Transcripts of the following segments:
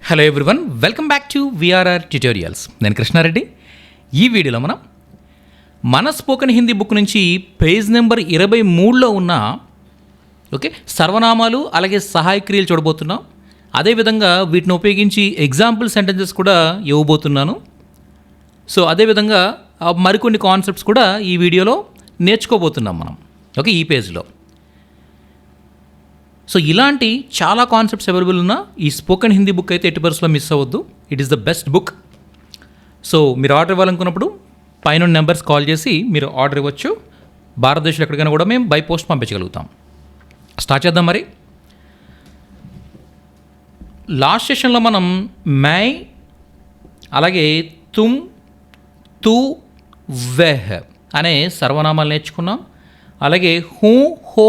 Hello everyone, welcome back to VRR tutorials. నేను కృష్ణారెడ్డి. ఈ వీడియోలో మన స్పోకెన్ హిందీ బుక్ నుంచి పేజ్ నెంబర్ 23లో ఉన్న సర్వనామాలు అలాగే సహాయ క్రియలు చూడబోతున్నాం. అదేవిధంగా వీటిని ఉపయోగించి ఎగ్జాంపుల్ సెంటెన్సెస్ కూడా ఇవ్వబోతున్నాను. సో అదేవిధంగా మరికొన్ని కాన్సెప్ట్స్ కూడా ఈ వీడియోలో నేర్చుకోబోతున్నాం మనం ఈ పేజ్లో. సో ఇలాంటి చాలా కాన్సెప్ట్స్ అవైలబుల్ ఉన్న ఈ స్పోకెన్ హిందీ బుక్ అయితే ఎట్టి పరిస్థితుల్లో మిస్ అవ్వద్దు. It is the best book. So మీరు ఆర్డర్ ఇవ్వాలనుకున్నప్పుడు పైన నెంబర్స్ కాల్ చేసి మీరు ఆర్డర్ ఇవ్వచ్చు. భారతదేశంలో ఎక్కడికైనా కూడా మేము బై పోస్ట్ పంపించగలుగుతాం. స్టార్ట్ చేద్దాం మరి. లాస్ట్ సెషన్లో మనం మై అలాగే తుమ్, తూ, వెహ్ అనే సర్వనామాలు నేర్చుకున్నాం. అలాగే హూ, హో,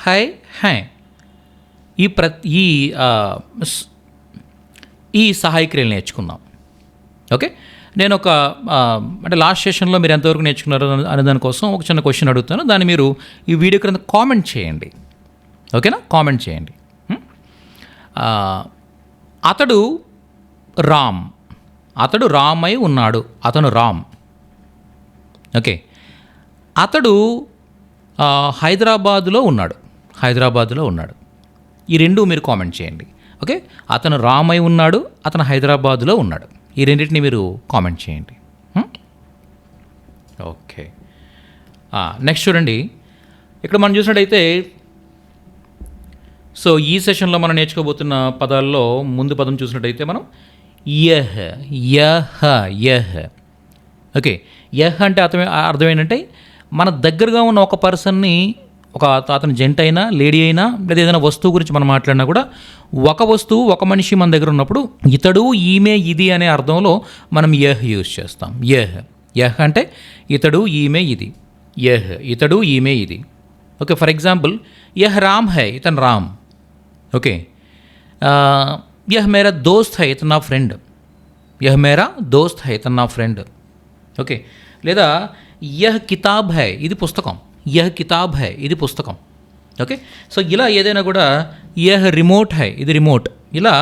హై, హై ఈ సహాయ క్రియలు నేర్చుకున్నాం. ఓకే, నేను అంటే లాస్ట్ సెషన్లో మీరు ఎంతవరకు నేర్చుకున్నారు అనే దానికోసం ఒక చిన్న క్వశ్చన్ అడుగుతాను. దాన్ని మీరు ఈ వీడియో క్రింద కామెంట్ చేయండి. ఓకేనా, కామెంట్ చేయండి. అతడు రామ్, అతడు రామ్ అయి ఉన్నాడు, అతను రామ్. ఓకే, అతడు హైదరాబాదులో ఉన్నాడు, హైదరాబాదులో ఉన్నాడు. ఈ రెండు మీరు కామెంట్ చేయండి. ఓకే, అతను రామై ఉన్నాడు, అతను హైదరాబాదులో ఉన్నాడు. ఈ రెండింటిని మీరు కామెంట్ చేయండి. ఓకే, నెక్స్ట్ చూడండి. ఇక్కడ మనం చూసినట్టయితే సో ఈ సెషన్లో మనం నేర్చుకోబోతున్న పదాల్లో ముందు పదం చూసినట్టయితే మనం యహ్, యహ, యహ్. ఓకే, యహ్ అంటే అర్థం ఏంటంటే మన దగ్గరగా ఉన్న ఒక పర్సన్ని, అతని జంట అయినా లేడీ అయినా లేదా ఏదైనా వస్తువు గురించి మనం మాట్లాడినా కూడా ఒక వస్తువు ఒక మనిషి మన దగ్గర ఉన్నప్పుడు ఇతడు, ఈమె, ఇది అనే అర్థంలో మనం యహ్ యూజ్ చేస్తాం. యహ్, యహ్ అంటే ఇతడు, ఈమె, ఇది. యహ్, ఇతడు, ఈమె, ఇది. Okay, for example yeah Ram high, ఇతను రామ్. ఓకే, యహ్ మేరా దోస్త్ హై, ఇతను నా ఫ్రెండ్. యహ్ మేరా దోస్త్ హై, ఇతను నా ఫ్రెండ్. ఓకే, లేదా యహ్ కితాబ్ హై, ఇది పుస్తకం. యహ్ కితాబ్ హై, ఇది పుస్తకం. ఓకే, సో ఇలా ఏదైనా కూడా యహ్ రిమోట్ హై, ఇది రిమోట్. ఇలా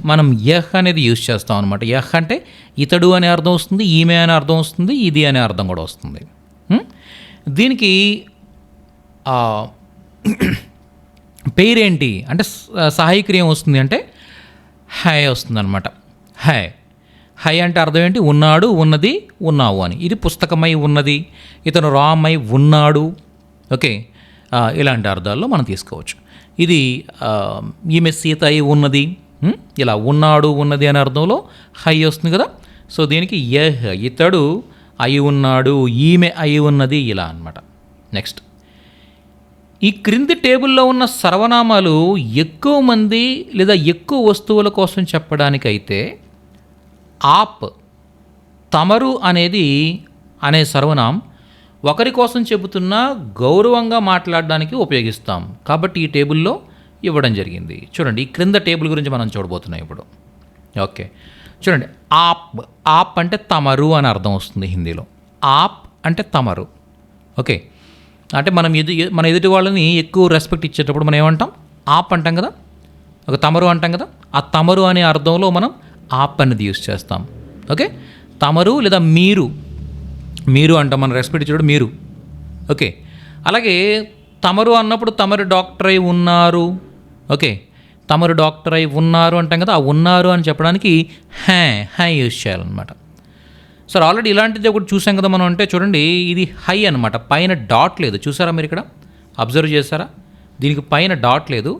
మనం యహ్ అనేది యూజ్ చేస్తాం అనమాట. యహ్ అంటే ఇతడు అనే అర్థం వస్తుంది, ఈమె అనే అర్థం వస్తుంది, ఇది అనే అర్థం కూడా వస్తుంది. దీనికి పేరేంటి అంటే సహాయక్రియ వస్తుంది అంటే హై వస్తుంది అనమాట. హై, హై అంటే అర్థం ఏంటి? ఉన్నాడు, ఉన్నది, ఉన్నావు అని. ఇది పుస్తకమై ఉన్నది, ఇతను రామై ఉన్నాడు. ఓకే, ఇలాంటి అర్థాల్లో మనం తీసుకోవచ్చు. ఇది ఈమె సీత అయి ఉన్నది, ఇలా ఉన్నాడు, ఉన్నది అనే అర్థంలో హై వస్తుంది కదా. సో దీనికి యహ్, ఇతడు అయి ఉన్నాడు, ఈమె అయి ఉన్నది, ఇలా అన్నమాట. నెక్స్ట్, ఈ క్రింది టేబుల్లో ఉన్న సర్వనామాలు ఎక్కువ మంది లేదా ఎక్కువ వస్తువుల కోసం చెప్పడానికైతే ఆప్, తమరు అనే సర్వనామం ఒకరి కోసం చెబుతున్నా గౌరవంగా మాట్లాడడానికి ఉపయోగిస్తాం. కాబట్టి ఈ టేబుల్లో ఇవ్వడం జరిగింది. చూడండి, ఈ క్రింద టేబుల్ గురించి మనం చూడబోతున్నాం ఇప్పుడు. ఓకే, చూడండి. ఆప్, ఆప్ అంటే తమరు అని అర్థం వస్తుంది హిందీలో. ఆప్ అంటే తమరు. ఓకే, అంటే మన ఎదుటి వాళ్ళని ఎక్కువ రెస్పెక్ట్ ఇచ్చేటప్పుడు మనం ఏమంటాం? ఆప్ అంటాం కదా, ఒక తమరు అంటాం కదా. ఆ తమరు అనే అర్థంలో మనం ఆప్ అనేది యూజ్ చేస్తాం. ఓకే, తమరు లేదా మీరు, మీరు అంటాం, మనం రెస్పెక్ట్ ఇచ్చేటప్పుడు మీరు. ఓకే, అలాగే తమరు అన్నప్పుడు తమరు డాక్టర్ అయి ఉన్నారు. ఓకే, తమరు డాక్టర్ అయి ఉన్నారు అంటాం కదా. ఆ ఉన్నారు అని చెప్పడానికి హై యూజ్ చేయాలన్నమాట. సార్ ఆల్రెడీ ఇలాంటిది ఒకటి చూసాం కదా మనం. అంటే చూడండి, ఇది హై అనమాట, పైన డాట్ లేదు. చూసారా మీరు ఇక్కడ అబ్జర్వ్ చేశారా? దీనికి పైన డాట్ లేదు.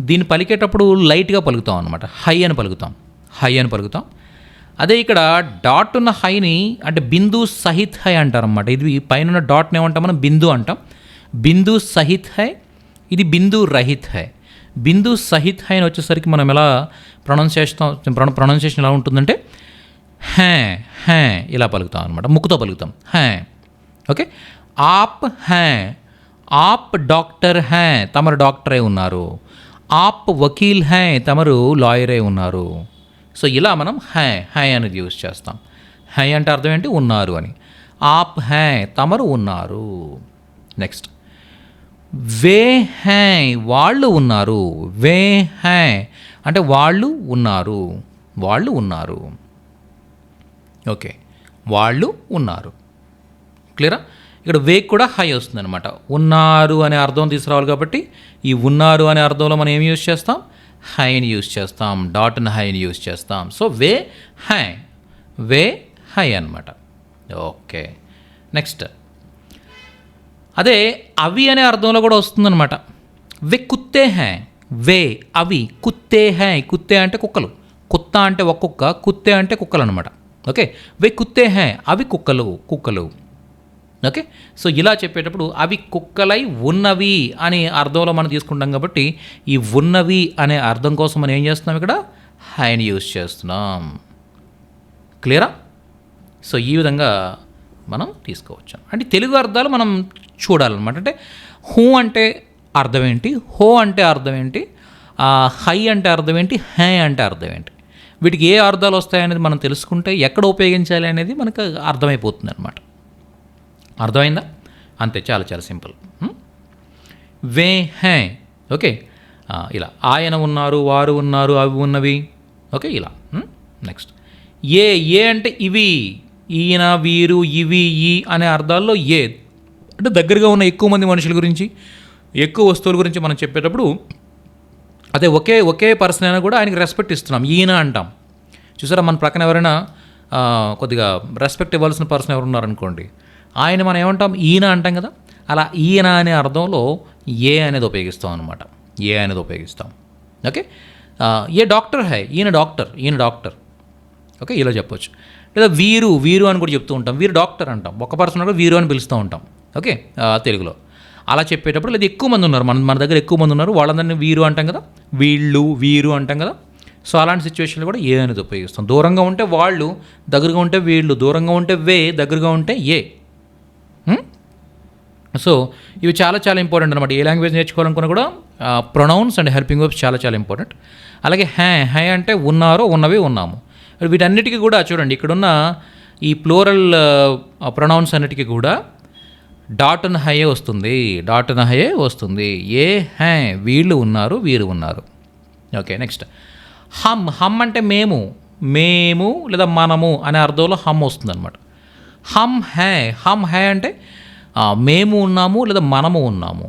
దీన్ని పలికేటప్పుడు లైట్గా పలుకుతాం అనమాట. హై అని పలుకుతాం, హై అని పలుకుతాం. అదే ఇక్కడ డాట్ ఉన్న హైని అంటే బిందు సహిత్ హై అంటారన్నమాట. ఇది పైన ఉన్న డాట్ని ఏమంటాం మనం? బిందు అంటాం. బిందు సహిత్ హై, ఇది బిందు రహిత్ హై. బిందు సహిత్ హై అని వచ్చేసరికి మనం ఎలా ప్రొనౌన్సియేషన్ ఎలా ఉంటుందంటే హే ఇలా పలుకుతాం అనమాట, ముక్కుతో పలుకుతాం హే. ఓకే, ఆప్ హే, ఆప్ డాక్టర్ హే, తమరు డాక్టర్ అయి ఉన్నారు. ఆప్ వకీల్ హే, తమరు లాయర్ అయి ఉన్నారు. సో ఇలా మనం హై అనేది యూజ్ చేస్తాం. హై అంటే అర్థం ఏంటి? ఉన్నారు అని. ఆప్ హై, తమరు ఉన్నారు. నెక్స్ట్, వే హై, వాళ్ళు ఉన్నారు. వే హై అంటే వాళ్ళు ఉన్నారు. వాళ్ళు ఉన్నారు. ఓకే, వాళ్ళు ఉన్నారు. క్లియరా? ఇక్కడ వేక్ కూడా హై వస్తుంది అనమాట. ఉన్నారు అనే అర్థం తీసుకురావాలి కాబట్టి ఈ ఉన్నారు అనే అర్థంలో మనం ఏం యూజ్ చేస్తాం? హైని యూజ్ చేస్తాం, డాట్ని హైని యూజ్ చేస్తాం. సో వే హై అనమాట. ఓకే, నెక్స్ట్ అదే అవి అనే అర్థంలో కూడా వస్తుందన్నమాట. వే కుత్తే హై, వే అవి, కుత్తే హై, కుత్తే అంటే కుక్కలు, కుత్త అంటే ఒక కుక్క, కుత్తే అంటే కుక్కలు అనమాట. ఓకే, వే కుత్తే హై, అవి కుక్కలు. ఓకే, సో ఇలా చెప్పేటప్పుడు అవి కుక్కలై ఉన్నవి అనే అర్థంలో మనం తీసుకుంటాం కాబట్టి ఈ ఉన్నవి అనే అర్థం కోసం మనం ఏం చేస్తున్నాం? ఇక్కడ హైని యూజ్ చేస్తున్నాం. క్లియరా? సో ఈ విధంగా మనం తీసుకోవచ్చు. అంటే తెలుగు అర్థాలు మనం చూడాలన్నమాట. అంటే హూ అంటే అర్థం ఏంటి, హో అంటే అర్థం ఏంటి, హై అంటే అర్థం ఏంటి, హై అంటే అర్థం ఏంటి, వీటికి ఏ అర్థాలు వస్తాయనేది మనం తెలుసుకుంటే ఎక్కడ ఉపయోగించాలి అనేది మనకు అర్థమైపోతుంది అనమాట. అర్థమైందా? అంతే, చాలా చాలా సింపుల్. వే హై. ఓకే, ఇలా ఆయన ఉన్నారు, వారు ఉన్నారు, అవి ఉన్నవి. ఓకే, ఇలా. నెక్స్ట్ ఏ అంటే ఇవి, ఈయన, వీరు, ఇవి, ఈ అనే అర్థాల్లో ఏ అంటే దగ్గరగా ఉన్న ఎక్కువ మంది మనుషుల గురించి, ఎక్కువ వస్తువుల గురించి మనం చెప్పేటప్పుడు అదే ఒకే పర్సన్ అయినా కూడా ఆయనకి రెస్పెక్ట్ ఇస్తున్నాం, ఈయన అంటాం. చూసారా, మన ప్రక్కన ఎవరైనా కొద్దిగా రెస్పెక్ట్ ఇవ్వాల్సిన పర్సన్ ఎవరు ఉన్నారనుకోండి, ఆయన మనం ఏమంటాం? ఈయన అంటాం కదా. అలా ఈయన అనే అర్థంలో ఏ అనేది ఉపయోగిస్తాం. ఓకే, ఏ డాక్టర్ హై, ఈయన డాక్టర్. ఓకే, ఇలా చెప్పొచ్చు. లేదా వీరు అని కూడా చెప్తూ ఉంటాం, వీరు డాక్టర్ అంటాం. ఒక పర్సన్ కూడా వీరు అని పిలుస్తూ ఉంటాం. ఓకే, తెలుగులో అలా చెప్పేటప్పుడు లేదా ఎక్కువ మంది ఉన్నారు, మన దగ్గర ఎక్కువ మంది ఉన్నారు, వాళ్ళందరినీ వీరు అంటాం కదా, వీరు అంటాం కదా. సో అలాంటి సిచ్యువేషన్లో కూడా ఏ అనేది ఉపయోగిస్తాం. దూరంగా ఉంటే వాళ్ళు, దగ్గరగా ఉంటే వీళ్ళు, దూరంగా ఉంటే వే, దగ్గరగా ఉంటే ఏ. సో ఇవి చాలా చాలా ఇంపార్టెంట్ అనమాట. ఏ లాంగ్వేజ్ నేర్చుకోవాలనుకున్నా కూడా ప్రొనౌన్స్ అండ్ హెల్పింగ్ వర్బ్స్ చాలా చాలా ఇంపార్టెంట్. అలాగే హై అంటే ఉన్నారు, ఉన్నవి, ఉన్నాము. వీటన్నిటికీ కూడా చూడండి, ఇక్కడున్న ఈ ప్లూరల్ ప్రొనౌన్స్ అన్నిటికీ కూడా డాట్ అండ్ హైయే వస్తుంది. ఏ హై, వీళ్ళు ఉన్నారు, వీరు ఉన్నారు. ఓకే, నెక్స్ట్ హమ్ అంటే మేము లేదా మనము అనే అర్థంలో హమ్ వస్తుంది అనమాట. హమ్ హై అంటే మేము ఉన్నాము లేదా మనము ఉన్నాము.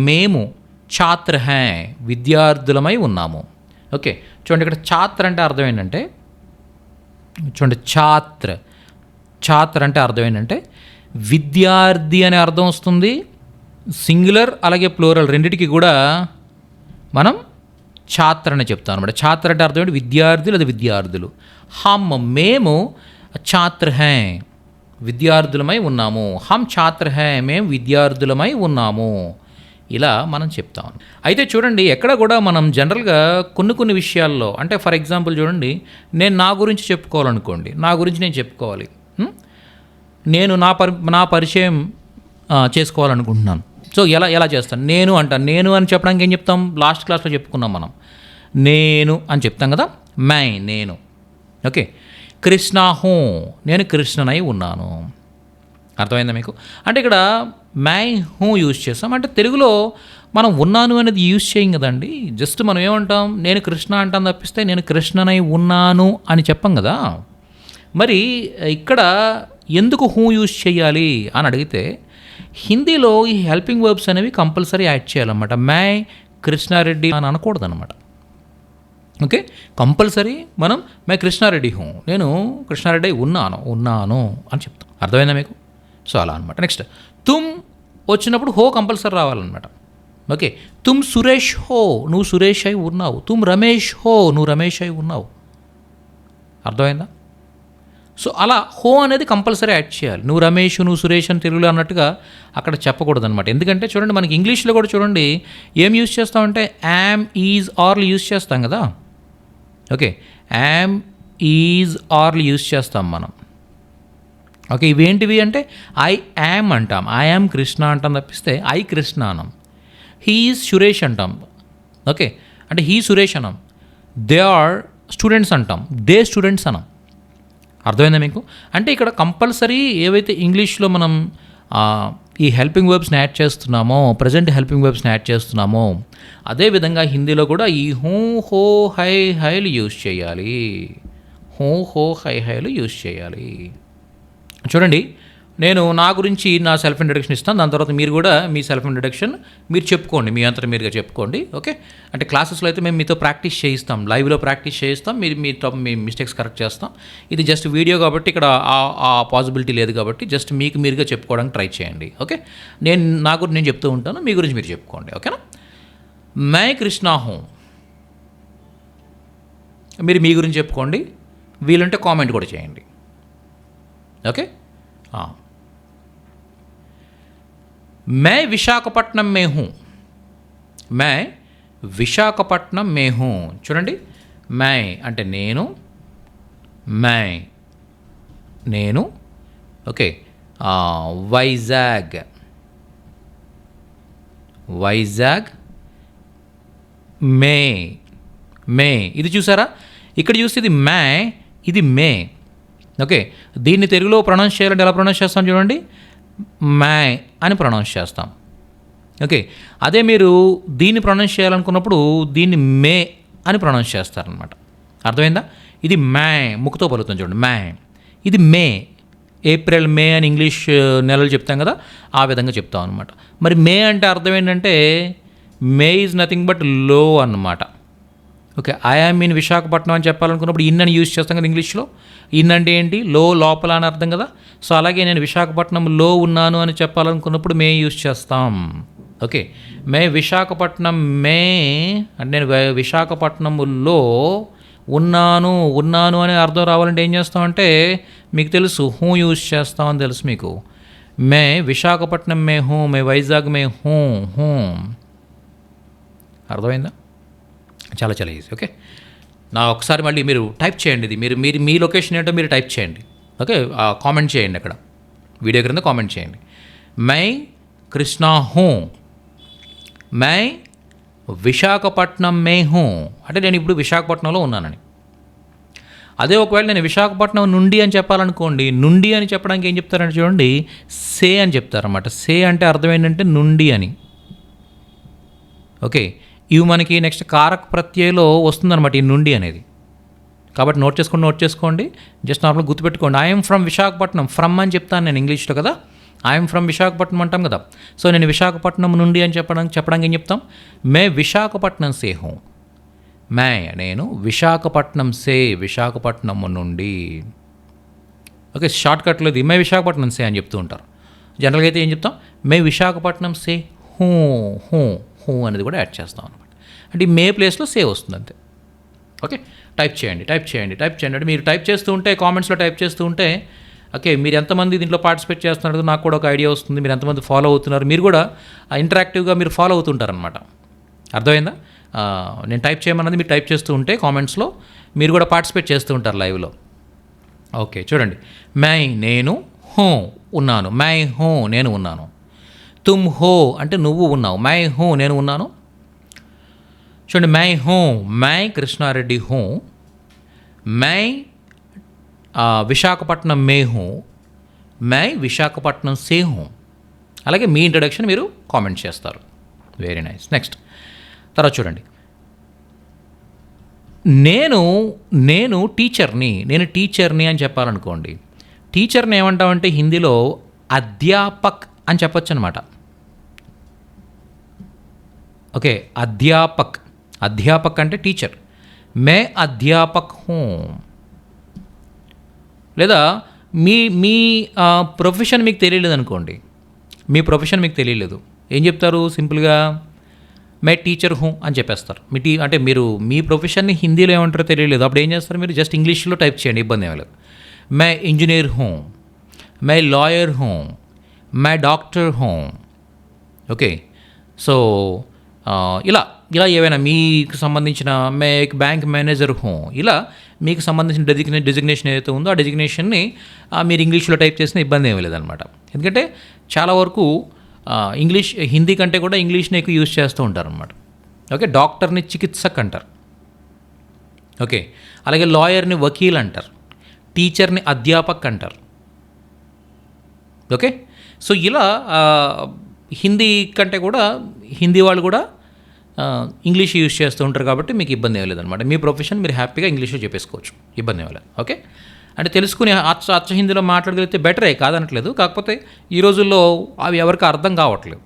మేము ఛాత్ర హై, విద్యార్థులమై ఉన్నాము. ఓకే, చూడండి, ఇక్కడ ఛాత్ర అంటే అర్థం ఏంటంటే, ఛాత్ర అంటే అర్థం ఏంటంటే విద్యార్థి అనే అర్థం వస్తుంది. సింగులర్ అలాగే ప్లూరల్ రెండిటికి కూడా మనం ఛాత్ర అని చెప్తాం అనమాట. ఛాత్ర అంటే అర్థం ఏంటి? విద్యార్థి లేదా విద్యార్థులు. మేము ఛాత్ర హై, విద్యార్థులమై ఉన్నాము. ఛాత్ర హై, మేము విద్యార్థులమై ఉన్నాము. ఇలా మనం చెప్తాం. అయితే చూడండి, ఎక్కడ కూడా మనం జనరల్గా కొన్ని విషయాల్లో, అంటే ఫర్ ఎగ్జాంపుల్ చూడండి, నేను నా గురించి చెప్పుకోవాలనుకోండి, నా గురించి నేను చెప్పుకోవాలి, నేను నా పరిచయం చేసుకోవాలనుకుంటున్నాను. సో ఎలా చేస్తాను? నేను అంటాను. నేను అని చెప్పడానికి ఏం చెప్తాం? లాస్ట్ క్లాస్లో చెప్పుకున్నాం మనం, నేను అని చెప్తాం కదా, నేను. ఓకే, కృష్ణ హూ, నేను కృష్ణనై ఉన్నాను. అర్థమైందా మీకు? అంటే ఇక్కడ మై హూ యూజ్ చేస్తాం. అంటే తెలుగులో మనం ఉన్నాను అనేది యూజ్ చేయం కదండి. జస్ట్ మనం ఏమంటాం? నేను కృష్ణ అంటాం తప్పిస్తే నేను కృష్ణనై ఉన్నాను అని చెప్పం కదా. మరి ఇక్కడ ఎందుకు హూ యూజ్ చేయాలి అని అడిగితే, హిందీలో ఈ హెల్పింగ్ వర్బ్స్ అనేవి కంపల్సరీ యాడ్ చేయాలన్నమాట. మై కృష్ణారెడ్డి అని అనకూడదు అనమాట. ఓకే, కంపల్సరీ మనం మై కృష్ణారెడ్డి హూ, నేను కృష్ణారెడ్డి ఉన్నాను అని చెప్తాం. అర్థమైందా మీకు? సో అలా అనమాట. నెక్స్ట్ తుమ్ వచ్చినప్పుడు హో కంపల్సరీ రావాలన్నమాట. ఓకే, తుమ్ సురేష్ హో, నువ్వు సురేష్ అయి ఉన్నావు. తుమ్ రమేష్ హో, నువ్వు రమేష్ అయి ఉన్నావు. అర్థమైందా? సో అలా హో అనేది కంపల్సరీ యాడ్ చేయాలి. నువ్వు రమేష్, నువ్వు సురేష్ అని తెలుగులో అన్నట్టుగా అక్కడ చెప్పకూడదు అనమాట. ఎందుకంటే చూడండి, మనకి ఇంగ్లీష్లో కూడా చూడండి ఏం యూజ్ చేస్తామంటే యామ్, ఈజ్, ఆర్లు యూజ్ చేస్తాం కదా. ఓకే, యామ్, ఈజ్, ఆర్లు యూజ్ చేస్తాం మనం. ఓకే, ఇవేంటివి అంటే ఐ యామ్ అంటాం, ఐ యామ్ కృష్ణ అంటాం తప్పిస్తే ఐ కృష్ణ అనం. హీ ఈజ్ సురేష్ అంటాం. ఓకే, అంటే హీ సురేష్ అనం. దే ఆర్ స్టూడెంట్స్ అంటాం, దే స్టూడెంట్స్ అనం. అర్థమైందా మీకు? అంటే ఇక్కడ కంపల్సరీ ఏవైతే ఇంగ్లీష్లో మనం ఈ హెల్పింగ్ వర్బ్స్ని యాడ్ చేస్తున్నామో, ప్రజెంట్ హెల్పింగ్ వర్బ్స్ని యాడ్ చేస్తున్నామో, అదేవిధంగా హిందీలో కూడా ఈ హూ, హో, హై, హైలు యూజ్ చేయాలి. హూ, హో, హై, హైలు యూజ్ చేయాలి. చూడండి, నేను నా గురించి నా సెల్ఫ్ ఇంట్రడక్షన్ ఇస్తాను. దాని తర్వాత మీరు కూడా మీ సెల్ఫ్ ఇంట్రడక్షన్ మీరు చెప్పుకోండి, మీ అంతటా మీరుగా చెప్పుకోండి. ఓకే, అంటే క్లాసెస్లో అయితే మేము మీతో ప్రాక్టీస్ చేయిస్తాం, లైవ్లో ప్రాక్టీస్ చేయిస్తాం, మీ మిస్టేక్స్ కరెక్ట్ చేస్తాం. ఇది జస్ట్ వీడియో కాబట్టి ఇక్కడ ఆ పాసిబిలిటీ లేదు కాబట్టి జస్ట్ మీకు మీరుగా చెప్పుకోవడానికి ట్రై చేయండి. ఓకే, నేను నా గురించి నేను చెప్తూ ఉంటాను, మీ గురించి మీరు చెప్పుకోండి. ఓకేనా? మై కృష్ణ హూ, మీరు మీ గురించి చెప్పుకోండి, వీలుంటే కామెంట్ కూడా చేయండి. ఓకే, मैं విశాఖపట్నం మే హూ, मैं విశాఖపట్నం మే హూ. చూడండి, मैं అంటే నేను, నేను. ఓకే, వైజాగ్ మే ఇది చూసారా, ఇక్కడ చూస్తే ఇది మే, ఇది మే. ఓకే, దీన్ని తెలుగులో ప్రొనౌన్స్ చేయాలంటే ఎలా ప్రొనౌన్స్ చేస్తాం చూడండి, మై అని ప్రొనౌన్స్ చేస్తాం. ఓకే, అదే మీరు దీన్ని ప్రొనౌన్స్ చేయాలనుకున్నప్పుడు దీన్ని మే అని ప్రొనౌన్స్ చేస్తారనమాట. అర్థమైందా? ఇది మే, ముక్కుతో పలుకుతాం చూడండి, మే. ఇది మే, ఏప్రిల్, మే అని ఇంగ్లీష్ నెలలు చెప్తాం కదా, ఆ విధంగా చెప్తాం అనమాట. మరి మే అంటే అర్థం ఏంటంటే మే ఈజ్ నథింగ్ బట్ లో అన్నమాట. ఓకే, ఐఆమ్ ఇన్ విశాఖపట్నం అని చెప్పాలనుకున్నప్పుడు ఇన్ అని యూజ్ చేస్తాం కదా ఇంగ్లీష్లో. ఇన్ అంటే ఏంటి? లో, లోపల అని అర్థం కదా. సో అలాగే నేను విశాఖపట్నంలో ఉన్నాను అని చెప్పాలనుకున్నప్పుడు మే యూజ్ చేస్తాం. ఓకే, మే విశాఖపట్నం మే అంటే నేను విశాఖపట్నంలో ఉన్నాను అనే అర్థం రావాలంటే ఏం చేస్తామంటే మీకు తెలుసు, హూ యూజ్ చేస్తామని తెలుసు మీకు. మే విశాఖపట్నం మే హూ, మే వైజాగ్ మే హూ. అర్థమైందా? చాలా చాలా ఈజీ. ఓకే, నా ఒకసారి మళ్ళీ మీరు టైప్ చేయండి, ఇది మీరు మీ లొకేషన్ ఏంటో మీరు టైప్ చేయండి. ఓకే, కామెంట్ చేయండి, అక్కడ వీడియో క్రింద కామెంట్ చేయండి. మై కృష్ణా హూ, మై విశాఖపట్నం మే హూ అంటే నేను ఇప్పుడు విశాఖపట్నంలో ఉన్నానని. అదే ఒకవేళ నేను విశాఖపట్నం నుండి అని చెప్పాలనుకోండి, నుండి అని చెప్పడానికి ఏం చెప్తారంటే చూడండి, సే అని చెప్తారన్నమాట. సే అంటే అర్థం ఏంటంటే నుండి అని. ఓకే, ఇవి మనకి నెక్స్ట్ కారక ప్రత్యయలో వస్తుందన్నమాట ఈ నుండి అనేది. కాబట్టి నోట్ చేసుకోండి, జస్ట్ నార్మల్గా గుర్తుపెట్టుకోండి. ఐఎమ్ ఫ్రమ్ విశాఖపట్నం, ఫ్రమ్ అని చెప్తాను నేను ఇంగ్లీష్లో కదా, ఐఎమ్ ఫ్రమ్ విశాఖపట్నం అంటాం కదా. సో నేను విశాఖపట్నం నుండి అని చెప్పడానికి ఏం చెప్తాం, మే విశాఖపట్నం సే హూ. మే నేను విశాఖపట్నం సే, విశాఖపట్నం నుండి. ఓకే, షార్ట్కట్లో ఇది మే విశాఖపట్నం సే అని చెప్తూ ఉంటారు. జనరల్గా అయితే ఏం చెప్తాం, మే విశాఖపట్నం సే హూ అనేది కూడా యాడ్ చేస్తాం అనమాట. అంటే ఈ మే ప్లేస్లో సే వస్తుంది అంతే. ఓకే, టైప్ చేయండి అంటే మీరు టైప్ చేస్తూ ఉంటే, కామెంట్స్లో టైప్ చేస్తూ ఉంటే, ఓకే, మీరు ఎంతమంది దీంట్లో పార్టిసిపేట్ చేస్తున్నారు నాకు కూడా ఒక ఐడియా వస్తుంది, మీరు ఎంతమంది ఫాలో అవుతున్నారు, మీరు కూడా ఇంటరాక్టివ్గా మీరు ఫాలో అవుతుంటారనమాట. అర్థమైందా? నేను టైప్ చేయమన్నది మీరు టైప్ చేస్తూ ఉంటే కామెంట్స్లో మీరు కూడా పార్టిసిపేట్ చేస్తూ ఉంటారు లైవ్లో. ఓకే, చూడండి, మై నేను, హూ ఉన్నాను, మై హూ నేను ఉన్నాను. తుమ్ హో అంటే నువ్వు ఉన్నావు, మై హూ నేను ఉన్నాను. చూడండి, మై హూ, మై కృష్ణారెడ్డి హూ, మై విశాఖపట్నం మే హూ, మై విశాఖపట్నం సే హూ. అలాగే మీ ఇంట్రడక్షన్ మీరు కామెంట్ చేస్తారు. Very nice. నెక్స్ట్ తర్వాత చూడండి, నేను టీచర్ని అని చెప్పాలనుకోండి. టీచర్ని ఏమంటామంటే హిందీలో అధ్యాపక్ అని చెప్పొచ్చు అనమాట. ఓకే, అధ్యాపక్ అంటే టీచర్. మే అధ్యాపక్ హూ. లేదా మీ ప్రొఫెషన్ మీకు తెలియలేదు అనుకోండి, మీ ప్రొఫెషన్ మీకు తెలియలేదు, ఏం చెప్తారు? సింపుల్గా మే టీచర్ హూ అని చెప్పేస్తారు. అంటే మీరు మీ ప్రొఫెషన్ని హిందీలో ఏమంటారో తెలియలేదు, అప్పుడు ఏం చేస్తారు? మీరు జస్ట్ ఇంగ్లీష్లో టైప్ చేయండి, ఇబ్బంది ఏమీ లేదు. మే ఇంజనీర్ హూ, మే లాయర్ హూ, మే డాక్టర్ హూ. ఓకే, సో ఇలా ఏవైనా మీకు సంబంధించిన మే బ్యాంక్ మేనేజర్ హూ, ఇలా మీకు సంబంధించిన డెసిగ్నేషన్ ఏదైతే ఉందో ఆ డెసిగ్నేషన్ని మీరు ఇంగ్లీష్లో టైప్ చేసిన ఇబ్బంది ఏమీ లేదనమాట. ఎందుకంటే చాలా వరకు హిందీ కంటే కూడా ఇంగ్లీష్ని ఎక్కువ యూజ్ చేస్తూ ఉంటారనమాట. ఓకే, డాక్టర్ని చికిత్సక్ అంటారు. ఓకే, అలాగే లాయర్ని వకీల్ అంటారు, టీచర్ని అధ్యాపక్ అంటారు. ఓకే. సో ఇలా హిందీ కంటే కూడా హిందీ వాళ్ళు కూడా ఇంగ్లీష్ యూజ్ చేస్తూ ఉంటారు కాబట్టి మీకు ఇబ్బంది ఏం లేదనమాట. మీ ప్రొఫెషన్ మీరు హ్యాపీగా ఇంగ్లీష్లో చెప్పేసుకోవచ్చు, ఇబ్బంది ఏం లేదు. ఓకే. అంటే తెలుసుకుని అచ్చ హిందీలో మాట్లాడగలిగితే బెటరే, కాదనట్లేదు. కాకపోతే ఈ రోజుల్లో అవి ఎవరికి అర్థం కావట్లేదు,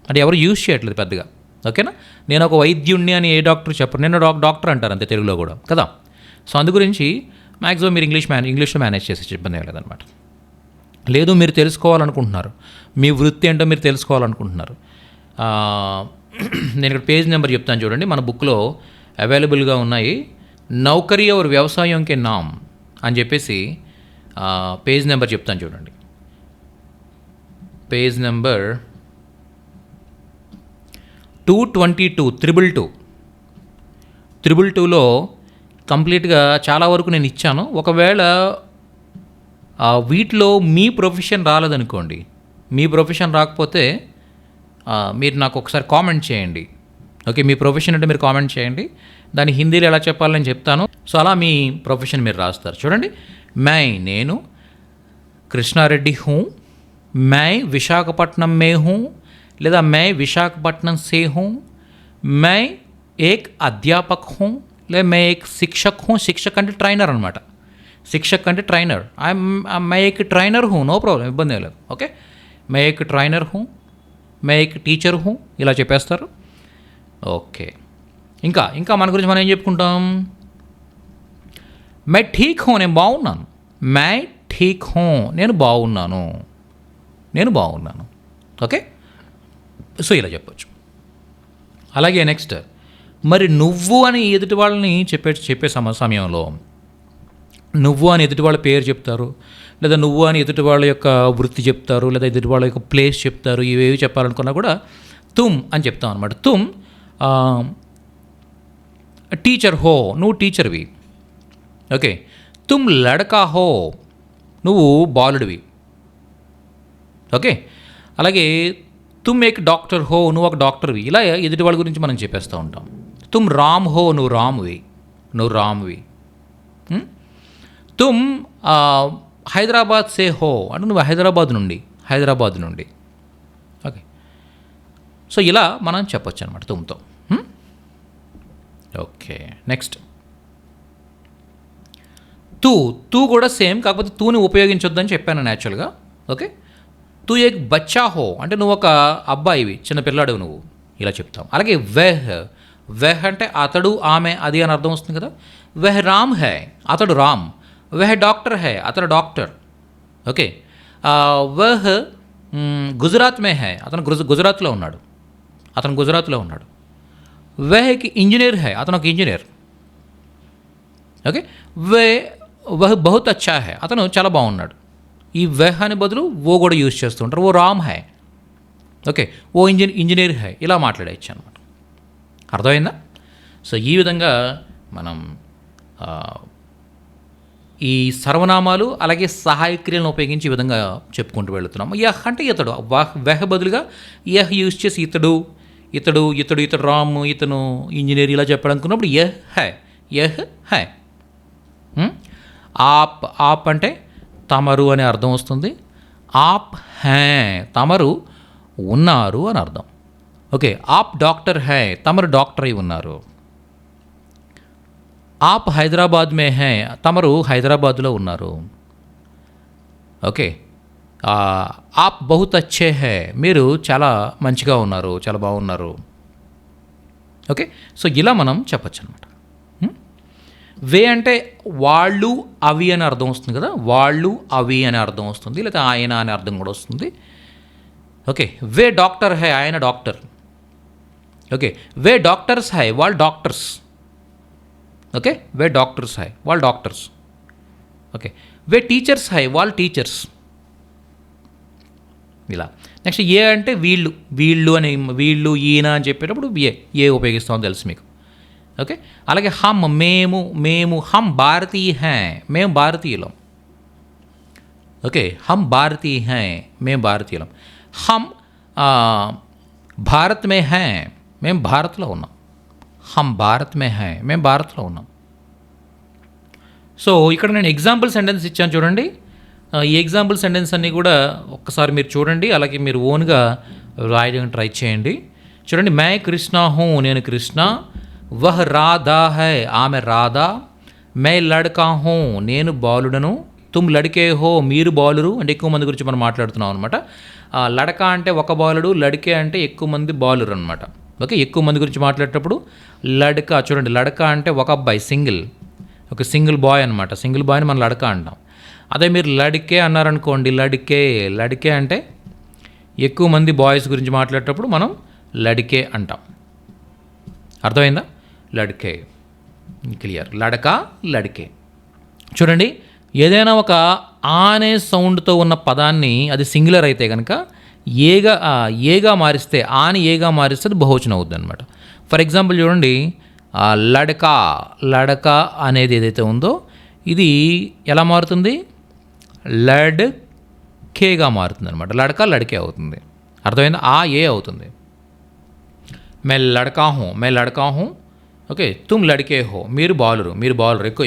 అంటే ఎవరు యూజ్ చేయట్లేదు పెద్దగా. ఓకేనా. నేను ఒక వైద్యుణ్ణి అని ఏ డాక్టర్ చెప్పరు, నేను డాక్టర్ అంటారు అంతే తెలుగులో కూడా కదా. సో అందు గురించి మ్యాక్సిమం మీరు ఇంగ్లీష్లో మేనేజ్ చేసే ఇబ్బంది ఏం లేదనమాట. లేదు మీరు తెలుసుకోవాలనుకుంటున్నారు, మీ వృత్తి ఏంటో మీరు తెలుసుకోవాలనుకుంటున్నారు, నేను ఇక్కడ పేజ్ నెంబర్ చెప్తాను చూడండి. మన బుక్లో అవైలబుల్గా ఉన్నాయి. నౌకరీ और వ్యవసాయం కే నామ్ అని చెప్పేసి పేజ్ నెంబర్ చెప్తాను చూడండి. పేజ్ నెంబర్ 222 222లో కంప్లీట్గా చాలా వరకు నేను ఇచ్చాను. ఒకవేళ వీటిలో మీ ప్రొఫెషన్ రాలేదనుకోండి, మీ ప్రొఫెషన్ రాకపోతే మీరు నాకు ఒకసారి కామెంట్ చేయండి. ఓకే. మీ ప్రొఫెషన్ అంటే మీరు కామెంట్ చేయండి, దాన్ని హిందీలో ఎలా చెప్పాలని చెప్తాను. సో అలా మీ ప్రొఫెషన్ మీరు రాస్తారు చూడండి. మై నేను కృష్ణారెడ్డి హూ, మై విశాఖపట్నం మే హూ, లేదా మై విశాఖపట్నం సే హూ, మై ఏక్ అధ్యాపక్ హూ, లేదా మై ఏక్ శిక్షక్ హూ. శిక్షక్ అంటే ట్రైనర్ అనమాట, శిక్షక్ అంటే ట్రైనర్. మై ఏక్ ట్రైనర్ హూ, నో ప్రాబ్లం, ఇబ్బంది లేదు. ఓకే. మై ఏక్ ట్రైనర్ హూ, మై ఏక్ టీచర్ హూ, ఇలా చెప్పేస్తారు. ఓకే. ఇంకా మన గురించి మనం ఏం చెప్పుకుంటాం? మై ఠీక్ హూ, నేను బాగున్నాను. మై ఠీక్ హూ, నేను బాగున్నాను. ఓకే. సో ఇలా చెప్పచ్చు. అలాగే నెక్స్ట్, మరి నువ్వు అని ఎదుటి వాళ్ళని చెప్పే సమయంలో నువ్వు అని ఎదుటి వాళ్ళ పేరు చెప్తారు, లేదా నువ్వు అని ఎదుటి వాళ్ళ యొక్క వృత్తి చెప్తారు, లేదా ఎదుటి వాళ్ళ యొక్క ప్లేస్ చెప్తారు. ఇవేవి చెప్పాలనుకున్నా కూడా తుమ్ అని చెప్తాం అనమాట. తుమ్ టీచర్ హో, నువ్వు టీచర్వి. ఓకే. తుమ్ లడకా హో, నువ్వు బాలుడివి. ఓకే. అలాగే తుమ్ ఏక్ డాక్టర్ హో, నువ్వు ఒక డాక్టర్వి. ఇలా ఎదుటి వాళ్ళ గురించి మనం చెప్పేస్తూ ఉంటాం. తుమ్ రామ్ హో, నువ్వు రామ్వి. తుమ్ హైదరాబాద్ సే హో, అంటే నువ్వు హైదరాబాద్ నుండి. ఓకే. సో ఇలా మనం చెప్పొచ్చు అనమాట తుమ్తో. ఓకే. నెక్స్ట్ తూ కూడా సేమ్, కాకపోతే తూని ఉపయోగించొద్దని చెప్పాను న్యాచురల్గా. ఓకే. తూ ఏక్ బచ్చా హో, అంటే నువ్వు ఒక అబ్బాయివి, చిన్న పిల్లాడు నువ్వు, ఇలా చెప్తాం. అలాగే వెహ్ అంటే అతడు, ఆమె, అది అని అర్థం వస్తుంది కదా. వెహ్ రామ్ హై, అతడు రామ్. వెహ్ డాక్టర్ హై, అతడు డాక్టర్. ఓకే. వెహ్ గుజరాత్ మే హై, అతను గుజరాత్లో ఉన్నాడు. వెహ్కి ఇంజనీర్ హై, అతను ఒక ఇంజనీర్. ఓకే. వహ్ బహుత్ అచ్చా హై, అతను చాలా బాగున్నాడు. ఈ వెహ్ అని బదులు ఓ కూడా యూజ్ చేస్తూ ఉంటారు. ఓ రామ్ హై, ఓకే, ఓ ఇంజనీర్ హై, ఇలా మాట్లాడేయచ్చు అనమాట. అర్థమైందా? సో ఈ విధంగా మనం ఈ సర్వనామాలు అలాగే సహాయక క్రియలను ఉపయోగించి ఈ విధంగా చెప్పుకుంటూ వెళుతున్నాము. యహ్ అంటే ఇతడు, వెహ్ బదులుగా యహ్ యూజ్ చేసి ఇతడు రామ్, ఇతను ఇంజనీర్, ఇలా చెప్పాలనుకున్నప్పుడు యహ్ హై. ఆప్ అంటే తమరు అనే అర్థం వస్తుంది. ఆప్ హై, తమరు ఉన్నారు అని అర్థం. ఓకే. ఆప్ డాక్టర్ హై, తమరు డాక్టర్ అయి ఉన్నారు. ఆప్ హైదరాబాద్ మే హై, తమరు హైదరాబాద్లో ఉన్నారు. ఓకే. ఆప్ బహుత్ అచ్చే హై, మీరు చాలా మంచిగా ఉన్నారు, చాలా బాగున్నారు. ఓకే. సో ఇలా మనం చెప్పచ్చు అనమాట. వే అంటే వాళ్ళు అవి అని అర్థం వస్తుంది కదా, వాళ్ళు అవి అనే అర్థం వస్తుంది, లేదా ఆయన అనే అర్థం కూడా వస్తుంది. ఓకే. వే డాక్టర్ హై, ఆయన డాక్టర్. ఓకే. వే డాక్టర్స్ హై, వాళ్ళు డాక్టర్స్. ఓకే. వే డాక్టర్స్ హై, వాళ్ళు డాక్టర్స్. ఓకే. వే టీచర్స్ హై, వాళ్ళు టీచర్స్. ఇలా. నెక్స్ట్ ఏ అంటే వీళ్ళు అని, వీళ్ళు ఈయన అని చెప్పేటప్పుడు ఏ ఉపయోగిస్తామో తెలుసు మీకు. ఓకే. అలాగే హమ్, మేము హమ్ భారతీయ హై, మేము భారతీయులం. ఓకే. హమ్ భారతీయ హై, మేము భారతీయులం. హమ్ భారత్ మే హై, మేము భారత్లో ఉన్నాం. హమ్ భారత్ మే హై, మేము భారత్లో ఉన్నాం. సో ఇక్కడ నేను ఎగ్జాంపుల్ సెంటెన్స్ ఇచ్చాను చూడండి. ఈ ఎగ్జాంపుల్ సెంటెన్స్ అన్నీ కూడా ఒక్కసారి మీరు చూడండి, అలాగే మీరు ఓన్గా రాయడానికి ట్రై చేయండి. చూడండి, మే కృష్ణ హూ, నేను కృష్ణ. వహ్ రాధా హై, ఆమె రాధా. మే లడ్కా హూ, నేను బాలుడను. తుమ్ లడికే హో, మీరు బాలురు. అంటే ఎక్కువ మంది గురించి మనం మాట్లాడుతున్నాం అనమాట. లడక అంటే ఒక బాలుడు, లడికే అంటే ఎక్కువ మంది బాలురు అనమాట. ఓకే, ఎక్కువ మంది గురించి మాట్లాడేటప్పుడు లడక. చూడండి, లడక అంటే ఒక అబ్బాయి, సింగిల్, ఒక సింగిల్ బాయ్ అనమాట. సింగిల్ బాయ్ని మనం లడక అంటాం. అదే మీరు లడికే అన్నారనుకోండి, లడికే అంటే ఎక్కువ మంది బాయ్స్ గురించి మాట్లాడేటప్పుడు మనం లడికే అంటాం. అర్థమైందా? లడికే, క్లియర్. లడక, లడికే. చూడండి, ఏదైనా ఒక అనే సౌండ్తో ఉన్న పదాన్ని, అది సింగులర్ అయితే కనుక ఏగా మారిస్తే, ఆని ఏగా మారిస్తే అది బహువచనం అవుద్ది అనమాట. ఫర్ ఎగ్జాంపుల్ చూడండి, లడక అనేది ఏదైతే ఉందో ఇది ఎలా మారుతుంది? లడ్కేగా మారుతుంది అనమాట. లడక లడికే అవుతుంది. అర్థమైందా? ఏ అవుతుంది. మే లడకా హూ. ఓకే, తుమ్ లడికే హో, మీరు బాలురు.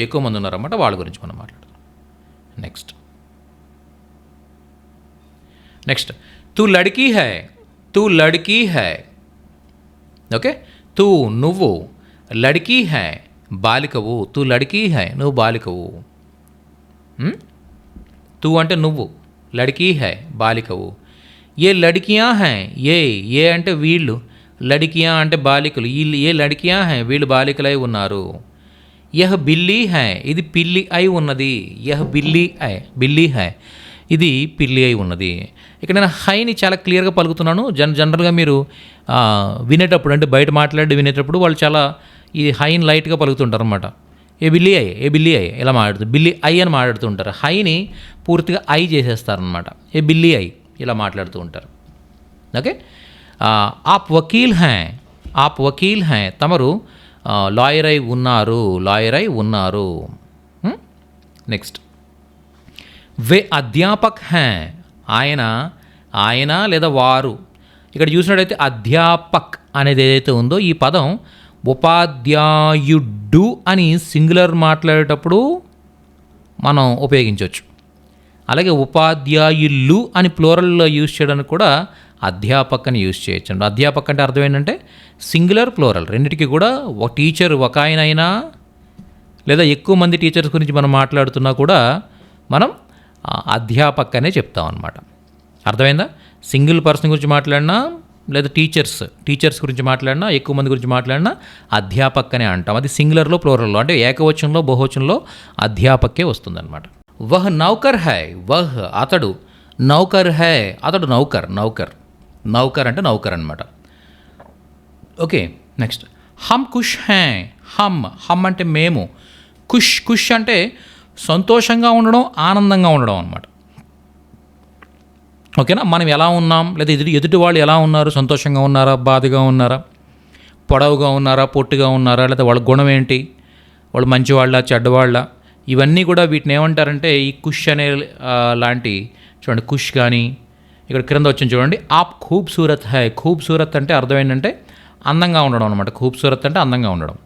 ఎక్కువ మంది ఉన్నారన్నమాట, వాళ్ళ గురించి మనం మాట్లాడుతాం. నెక్స్ట్ తూ లడ్కీ హై. ఓకే, తూ నువ్వు, లడ్కీ హై బాలికవు. తూ లడ్కీ హై, నువ్వు బాలికవు. తూ అంటే నువ్వు, లడ్కీ హై బాలికవు. ఏ లడ్కియా హై, ఏ అంటే వీళ్ళు, లడికియా అంటే బాలికలు. ఏ లడికియా హై, వీళ్ళు బాలికలై ఉన్నారు. యహ్ బిల్లీ హై, ఇది పిల్లి అయి ఉన్నది. యహ్ బిల్లీ హై, ఇది పిల్లి అయి ఉన్నది. ఇక్కడ నేను హైని చాలా క్లియర్గా పలుకుతున్నాను. జనరల్గా మీరు వినేటప్పుడు, అంటే బయట మాట్లాడి వినేటప్పుడు వాళ్ళు చాలా ఈ హైని లైట్గా పలుకుతుంటారు అనమాట. ఏ బిల్లీ ఐ ఇలా మాట్లాడుతుంది. బిల్లీ ఐ అని మాట్లాడుతూ ఉంటారు. హైని పూర్తిగా ఐ చేసేస్తారనమాట. ఏ బిల్లీ ఐ ఇలా మాట్లాడుతూ ఉంటారు. ఓకే, ఆప్ వకీల్ హై, తమరు లాయర్ అయి ఉన్నారు. నెక్స్ట్, వే అధ్యాపక్ హై, ఆయన లేదా వారు. ఇక్కడ చూసినట్టయితే అధ్యాపక్ అనేది ఏదైతే ఉందో ఈ పదం ఉపాధ్యాయుడు అని సింగులర్ మాట్లాడేటప్పుడు మనం ఉపయోగించవచ్చు. అలాగే ఉపాధ్యాయులు అని ప్లూరల్లో యూజ్ చేయడానికి కూడా అధ్యాపక్ అని యూజ్ చేయొచ్చు. అధ్యాపక్ అంటే అర్థం ఏంటంటే సింగులర్, ప్లూరల్ రెండింటికి కూడా ఒక టీచర్ ఒక ఆయన అయినా, లేదా ఎక్కువ మంది టీచర్స్ గురించి మనం మాట్లాడుతున్నా కూడా మనం అధ్యాపక్ అనే చెప్తాం అనమాట. అర్థమైందా? సింగిల్ పర్సన్ గురించి మాట్లాడినా, లేదా టీచర్స్ గురించి మాట్లాడినా, ఎక్కువ మంది గురించి మాట్లాడినా అధ్యాపక్ అనే అంటాం. అది సింగులర్లో, ప్లూరల్లో, అంటే ఏకవచనంలో, బహువచనంలో అధ్యాపక్కే వస్తుందన్నమాట. వహ్ నౌకర్ హై, అతడు. నౌకర్ హై, అతడు నౌకర్ అంటే నౌకర్ అనమాట. ఓకే, నెక్స్ట్, హమ్ ఖుష్ హై. హమ్ అంటే మేము. ఖుష్ అంటే సంతోషంగా ఉండడం, ఆనందంగా ఉండడం అనమాట. ఓకేనా? మనం ఎలా ఉన్నాం, లేదా ఎదుటి వాళ్ళు ఎలా ఉన్నారు, సంతోషంగా ఉన్నారా, బాధగా ఉన్నారా, పొడవుగా ఉన్నారా, పొట్టిగా ఉన్నారా, లేదా వాళ్ళ గుణం ఏంటి, వాళ్ళు మంచివాళ్ళ, చెడ్డవాళ్ళ, ఇవన్నీ కూడా వీటిని ఏమంటారంటే ఈ ఖుష్ అనే లాంటి. చూడండి, ఖుష్ కానీ ఇక్కడ క్రింద వచ్చింది చూడండి, ఆప్ ఖూబ్సూరత్ హై. ఖూబ్సూరత్ అంటే అర్థం ఏంటంటే అందంగా ఉండడం అనమాట. ఖూబ్సూరత్ అంటే అందంగా ఉండడం.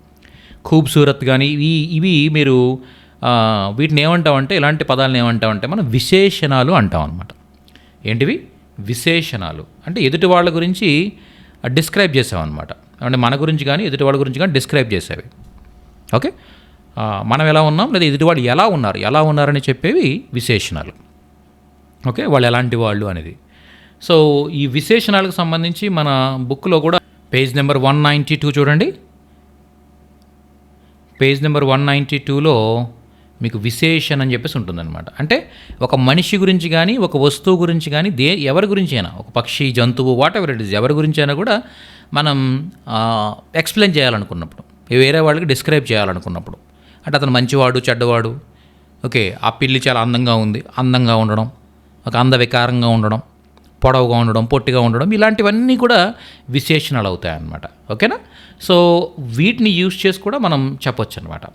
ఖూబ్సూరత్ కానీ ఇవి మీరు వీటిని ఏమంటామంటే, ఇలాంటి పదాలను ఏమంటామంటే మనం విశేషణాలు అంటాం అనమాట. ఏంటివి? విశేషణాలు. అంటే ఎదుటి వాళ్ళ గురించి డిస్క్రైబ్ చేసామన్నమాట. అంటే మన గురించి కానీ ఎదుటి వాళ్ళ గురించి కానీ డిస్క్రైబ్ చేసేవి. ఓకే, మనం ఎలా ఉన్నాం, లేదా ఎదుటి వాళ్ళు ఎలా ఉన్నారని చెప్పేవి విశేషణాలు. ఓకే, వాళ్ళు ఎలాంటి వాళ్ళు అనేది. సో ఈ విశేషణాలకు సంబంధించి మన బుక్లో కూడా పేజ్ నెంబర్ 192 చూడండి. పేజ్ నెంబర్ 192లో మీకు విశేషణ అని చెప్పేసి ఉంటుందన్నమాట. అంటే ఒక మనిషి గురించి కానీ, ఒక వస్తువు గురించి కానీ, ఎవరి గురించి అయినా, ఒక పక్షి, జంతువు, వాట్ ఎవర్ ఇట్ ఈస్, ఎవరి గురించి అయినా కూడా మనం ఎక్స్ప్లెయిన్ చేయాలనుకున్నప్పుడు, వేరే వాళ్ళకి డిస్క్రైబ్ చేయాలనుకున్నప్పుడు, అంటే అతను మంచివాడు, చెడ్డవాడు. ఓకే, ఆ పిల్లి చాలా అందంగా ఉండడం, ఒక అందవికారంగా ఉండడం, పొడవుగా ఉండడం, పొట్టిగా ఉండడం, ఇలాంటివన్నీ కూడా విశేషణాలు అవుతాయి అన్నమాట. ఓకేనా? సో వీటిని యూజ్ చేసి కూడా మనం చెప్పొచ్చు అనమాట.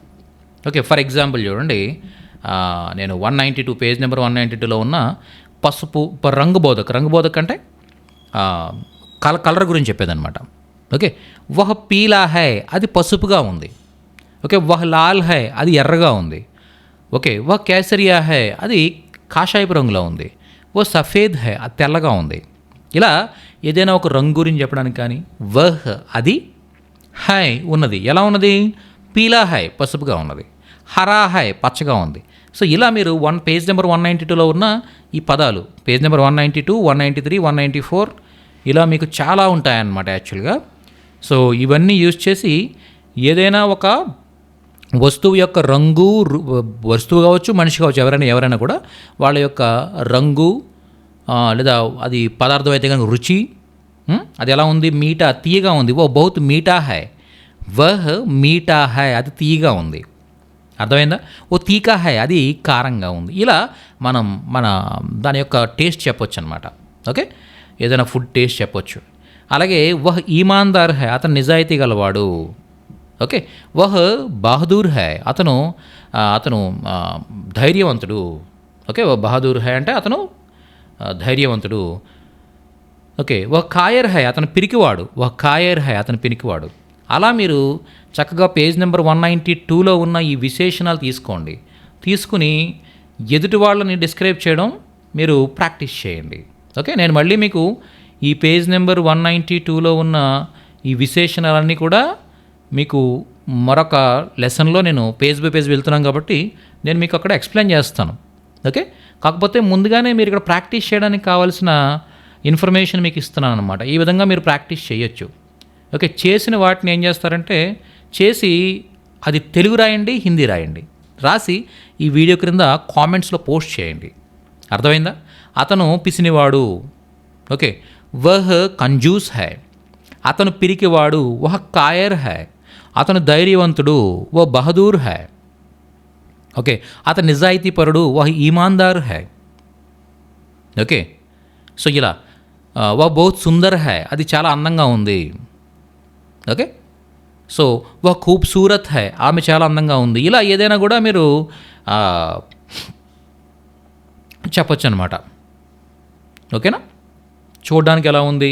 ఓకే, ఫర్ ఎగ్జాంపుల్ చూడండి, నేను 192 పేజ్ నెంబర్ 192లో ఉన్న పసుపు రంగుబోధక్ అంటే కలర్ గురించి చెప్పేదన్నమాట. ఓకే, వహ్ పీలా హై, అది పసుపుగా ఉంది. ఓకే, వహ్ లాల్ హై, అది ఎర్రగా ఉంది. ఓకే, వహ్ కేసరియా హై, అది కాషాయపు రంగులో ఉంది. ఓ సఫేద్ హై, అది తెల్లగా ఉంది. ఇలా ఏదైనా ఒక రంగు గురించి చెప్పడానికి కానీ వహ్ అది, హై ఉన్నది ఎలా ఉన్నది, పీలా హై పసుపుగా ఉన్నది, హరా హై పచ్చగా ఉంది. సో ఇలా మీరు పేజ్ నెంబర్ 192లో ఉన్న ఈ పదాలు పేజ్ నెంబర్ 192, 193, 194 ఇలా మీకు చాలా ఉంటాయన్నమాట యాక్చువల్గా. సో ఇవన్నీ యూజ్ చేసి ఏదైనా ఒక వస్తువు యొక్క రంగు, వస్తువు కావచ్చు మనిషి కావచ్చు, ఎవరైనా కూడా వాళ్ళ యొక్క రంగు లేదా అది పదార్థం అయితే కనుక రుచి, అది ఎలా ఉంది, మీఠా తీయగా ఉంది. ఓ బహుత్ మీఠా హై, వహ్ మీఠా హై అది తీయగా ఉంది. అర్థమైందా? ఓ తీకా హై అది కారంగా ఉంది. ఇలా మనం దాని యొక్క టేస్ట్ చెప్పొచ్చు అనమాట. ఓకే, ఏదైనా ఫుడ్ టేస్ట్ చెప్పొచ్చు. అలాగే వహ్ ఈమాన్దార్ హై, అతను నిజాయితీ గలవాడు. ఓకే, వహ్ బహదూర్ హై, అతను ధైర్యవంతుడు. ఓకే, వహ్ బహదూర్ హై అంటే అతను ధైర్యవంతుడు. ఓకే, వహ్ కాయర్ హై, అతను పిరికివాడు. వహ్ కాయర్ హై, అతను పిరికివాడు. అలా మీరు చక్కగా పేజ్ నెంబర్ 192లో ఉన్న ఈ విశేషణాలు తీసుకుని ఎదుటి వాళ్ళని డిస్క్రైబ్ చేయడం మీరు ప్రాక్టీస్ చేయండి. ఓకే, నేను మళ్ళీ మీకు ఈ పేజ్ నెంబర్ 192లో ఉన్న ఈ విశేషణాలన్నీ కూడా మీకు మరొక లెసన్లో నేను పేజ్ బై పేజ్ వెళ్తున్నాను కాబట్టి నేను మీకు అక్కడ ఎక్స్ప్లెయిన్ చేస్తాను. ఓకే, కాకపోతే ముందుగానే మీరు ఇక్కడ ప్రాక్టీస్ చేయడానికి కావాల్సిన ఇన్ఫర్మేషన్ మీకు ఇస్తున్నాను అనమాట. ఈ విధంగా మీరు ప్రాక్టీస్ చేయొచ్చు. ఓకే, చేసిన వాటిని ఏం చేస్తారంటే చేసి అది తెలుగు రాయండి, హిందీ రాయండి, రాసి ఈ వీడియో క్రింద కామెంట్స్లో పోస్ట్ చేయండి. అర్థమైందా? అతను పిసినివాడు. ఓకే, వహ్ కంజూస్ హై, అతను పిరికివాడు. వహ్ కాయర్ హై, అతను ధైర్యవంతుడు. వహ్ బహదూర్ హై. ఓకే, అతను నిజాయితీపరుడు. వహ్ ఈమాన్దార్ హై. ఓకే, సో ఇలా వహ్ బహుత్ సుందర్ హై, అది చాలా అందంగా ఉంది. ఓకే, సో వహ్ ఖూబ్సూరత్ హై, ఆమె చాలా అందంగా ఉంది. ఇలా ఏదైనా కూడా మీరు చెప్పొచ్చు అనమాట. ఓకేనా? చూడడానికి ఎలా ఉంది,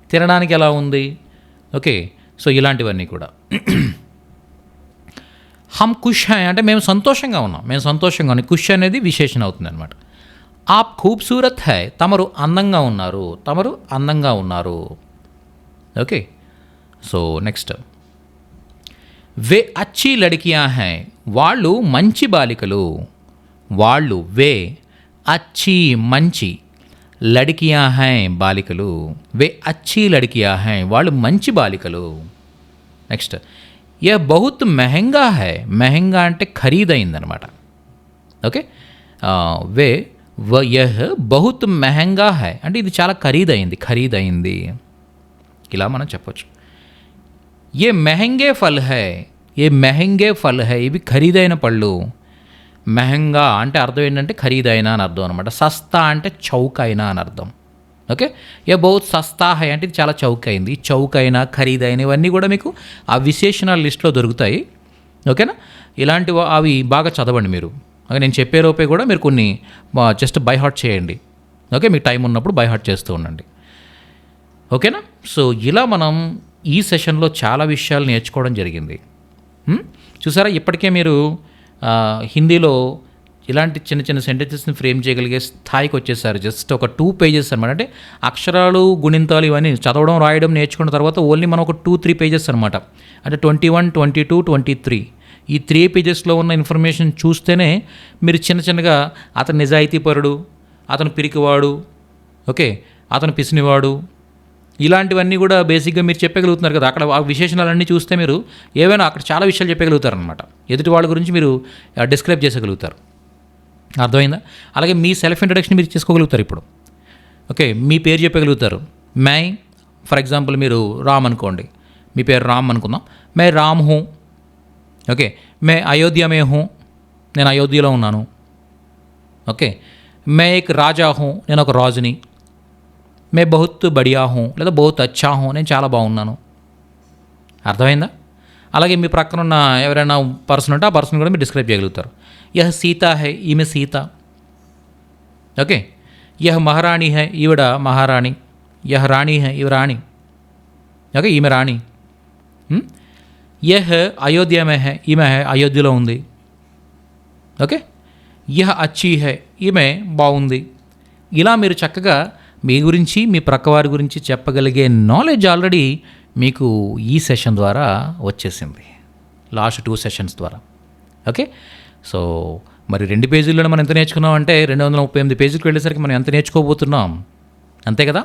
తినడానికి ఎలా ఉంది. ఓకే, సో ఇలాంటివన్నీ కూడా. హమ్ ఖుష్ హై అంటే మేము సంతోషంగా ఉన్నాం. ఖుష్ అనేది విశేషణ అవుతుంది అనమాట. ఆప్ ఖూబ్సూరత్ హై, తమరు అందంగా ఉన్నారు. ఓకే, సో నెక్స్ట్ వే అచ్చి లడికియా హై, వాళ్ళు మంచి బాలికలు. వే అచ్చి మంచి, లడికియా హై బాలికలు. వే అచ్చి లడికియా హై, వాళ్ళు మంచి బాలికలు. నెక్స్ట్ యహ్ బహుత్ మెహంగా హై, మెహంగా అంటే ఖరీదైందనమాట. ఓకే, యహ్ బహుత్ మెహంగా హై అంటే ఇది చాలా ఖరీదైంది. ఇలా మనం చెప్పొచ్చు. ఏ మెహంగే ఫల్ హై, ఇవి ఖరీదైన పళ్ళు. మెహంగా అంటే అర్థం ఏంటంటే ఖరీదైన అని అర్థం అనమాట. సస్తా అంటే చౌకైన అని అర్థం. ఓకే, ఏ బహుత్ సస్తా హై అంటే ఇది చాలా చౌకైంది. చౌకైన, ఖరీదైన ఇవన్నీ కూడా మీకు ఆ విశేషణాల లిస్టులో దొరుకుతాయి. ఓకేనా? ఇలాంటివి అవి బాగా చదవండి మీరు. నేను చెప్పే లోపే కూడా మీరు కొన్ని జస్ట్ బై హార్ట్ చేయండి. ఓకే, మీకు టైం ఉన్నప్పుడు బై హార్ట్ చేస్తూ ఉండండి. ఓకేనా? సో ఇలా మనం ఈ సెషన్లో చాలా విషయాలు నేర్చుకోవడం జరిగింది. చూసారా, ఇప్పటికే మీరు హిందీలో ఇలాంటి చిన్న చిన్న సెంటెన్సెస్ని ఫ్రేమ్ చేయగలిగే స్థాయికి వచ్చేసారు. జస్ట్ ఒక 2 పేజెస్ అనమాట. అంటే అక్షరాలు, గుణింతాలు ఇవన్నీ చదవడం, రాయడం నేర్చుకున్న తర్వాత ఓన్లీ మనం ఒక 2-3 పేజెస్ అనమాట. అంటే 21, 22, 23 ఈ 3 పేజెస్లో ఉన్న ఇన్ఫర్మేషన్ చూస్తేనే మీరు చిన్నగా అతను నిజాయితీపరుడు, అతను పిరికివాడు, ఓకే, అతను పిసినివాడు, ఇలాంటివన్నీ కూడా బేసిక్గా మీరు చెప్పగలుగుతున్నారు కదా. అక్కడ ఆ విశేషణాలన్నీ చూస్తే మీరు ఏవైనా అక్కడ చాలా విషయాలు చెప్పగలుగుతారనమాట. ఎదుటి వాళ్ళ గురించి మీరు డిస్క్రైబ్ చేసగలుగుతారు. అర్థమైందా? అలాగే మీ సెల్ఫ్ ఇంట్రడక్షన్ మీరు చేసుకోగలుగుతారు ఇప్పుడు. ఓకే, మీ పేరు చెప్పగలుగుతారు. మై ఫర్ ఎగ్జాంపుల్ మీరు రామ్ అనుకోండి, మీ పేరు రామ్ అనుకుందాం. మే రామ్ హూ. ఓకే, మే అయోధ్య మే హూ, నేను అయోధ్యలో ఉన్నాను. Okay, May Ek Raja who, నేను ఒక రాజుని. మే బహుత్ బడియా హూ లేదా బహుత్ అచ్చా హూ, నేను చాలా బాగున్నాను. అర్థమైందా? అలాగే మీ ప్రక్కన ఉన్న ఎవరైనా పర్సన్ ఉంటే ఆ పర్సన్ కూడా మీరు డిస్క్రైబ్ చేయగలుగుతారు. యహ్ సీత హై, ఈమె సీత. ఓకే, యహ్ మహారాణి హై, ఈవిడ మహారాణి. యహ్ రాణి హై, ఈమె రాణి. ఓకే, ఈమె రాణి. యహ్ అయోధ్య మే హై, ఈమె అయోధ్యలో ఉంది. ఓకే, యహ అచ్చీ హై, ఈమె బాగుంది. ఇలా మీరు చక్కగా మీ గురించి మీ ప్రక్కవారి గురించి చెప్పగలిగే నాలెడ్జ్ ఆల్రెడీ మీకు ఈ సెషన్ ద్వారా వచ్చేసింది, లాస్ట్ 2 సెషన్స్ ద్వారా. ఓకే, సో మరి 2 పేజీల్లోనే మనం ఎంత నేర్చుకున్నాం అంటే 238 పేజీలకు వెళ్ళేసరికి మనం ఎంత నేర్చుకోబోతున్నాం, అంతే కదా.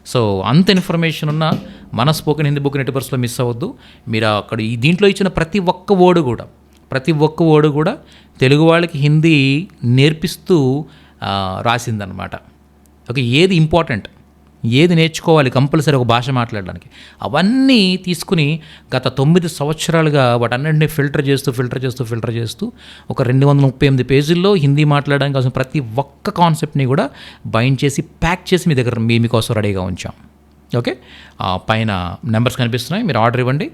సో అంత ఇన్ఫర్మేషన్ ఉన్న మన స్పోకెన్ హిందీ బుక్ నెట్వర్క్స్లో మిస్ అవ్వద్దు. మీరు అక్కడ దీంట్లో ఇచ్చిన ప్రతి ఒక్క వర్డ్ కూడా తెలుగు వాళ్ళకి హిందీ నేర్పిస్తూ రాసిందనమాట. ఓకే, ఏది ఇంపార్టెంట్, ఏది నేర్చుకోవాలి కంపల్సరీ ఒక భాష మాట్లాడడానికి, అవన్నీ తీసుకుని గత 9 సంవత్సరాలుగా వాటన్నింటినీ ఫిల్టర్ చేస్తూ ఒక 238 పేజీల్లో హిందీ మాట్లాడడానికి కావాల్సిన ప్రతి ఒక్క కాన్సెప్ట్ని కూడా బైండ్ చేసి ప్యాక్ చేసి మీ దగ్గర మీకోసం రెడీగా ఉంచాం. ఓకే, పైన నెంబర్స్ కనిపిస్తున్నాయి, మీరు ఆర్డర్ ఇవ్వండి.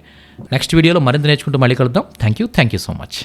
నెక్స్ట్ వీడియోలో మరింత నేర్చుకుంటూ మళ్ళీ కలుద్దాం. Thank you so much.